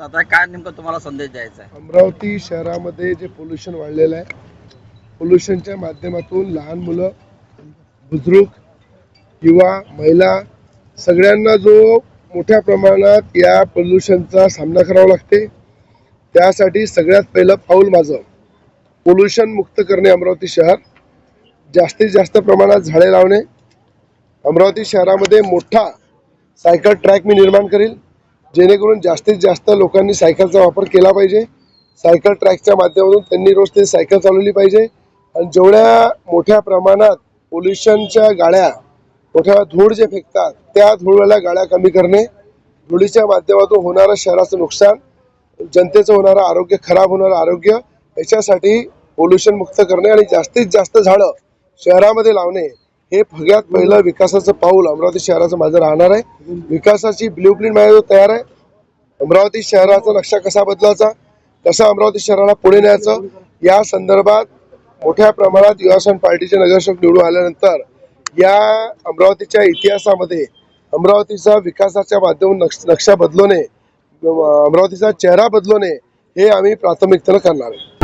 राहत आहे, काय नेमकं तुम्हाला संदेश द्यायचा आहे? अमरावती शहरामध्ये जे पोल्युशन वाढलेलं आहे, पोल्युशनच्या माध्यमातून लहान मुलं, बुजुर्ग, युवा, महिला सगळ्यांना जो मोठ्या प्रमाणात या पोल्युशनचा सामना करावा लागते, त्यासाठी सगळ्यात पहिलं पाऊल माझं पोल्युशन मुक्त करणे अमरावती शहर, जास्तीत जास्त प्रमाणात झाडे लावणे, अमरावती शहरामध्ये मोठा सायकल ट्रॅक मी निर्माण करील, जेणेकरून जास्तीत जास्त लोकांनी सायकलचा वापर केला पाहिजे। सायकल ट्रॅकच्या माध्यमातून त्यांनी रोज ते सायकल चालवली पाहिजे आणि जेवढ्या मोठ्या प्रमाणात पोल्युशनच्या गाड्या मोठ्या धूळ जे फेकतात त्या धूळवाल्या गाड्या कमी करणे, धुळीच्या माध्यमातून होणारं शहराचं नुकसान, जनतेचं होणारं आरोग्य, खराब होणारं आरोग्य, याच्यासाठी पोल्युशन मुक्त करणे आणि जास्तीत जास्त झाडं शहरामध्ये लावणे हे सगळ्यात पहिलं विकासाचं पाऊल अमरावती शहराचं माझं राहणार आहे। विकासाची ब्ल्यूप्रिंट माझ्याजवळ तयार आहे। अमरावती शहराचा नक्षा कसा बदलायचा, कसं अमरावती शहराला पुढे न्यायचं, या संदर्भात मोठ्या प्रमाणात युवासेना पार्टीचे नगरसेवक निवडून आल्यानंतर या अमरावतीच्या इतिहासामध्ये अमरावतीचा विकासाच्या माध्यमातून नक्षा बदलवणे, अमरावतीचा चेहरा बदलवणे हे आम्ही प्राथमिकतेने करणार आहे।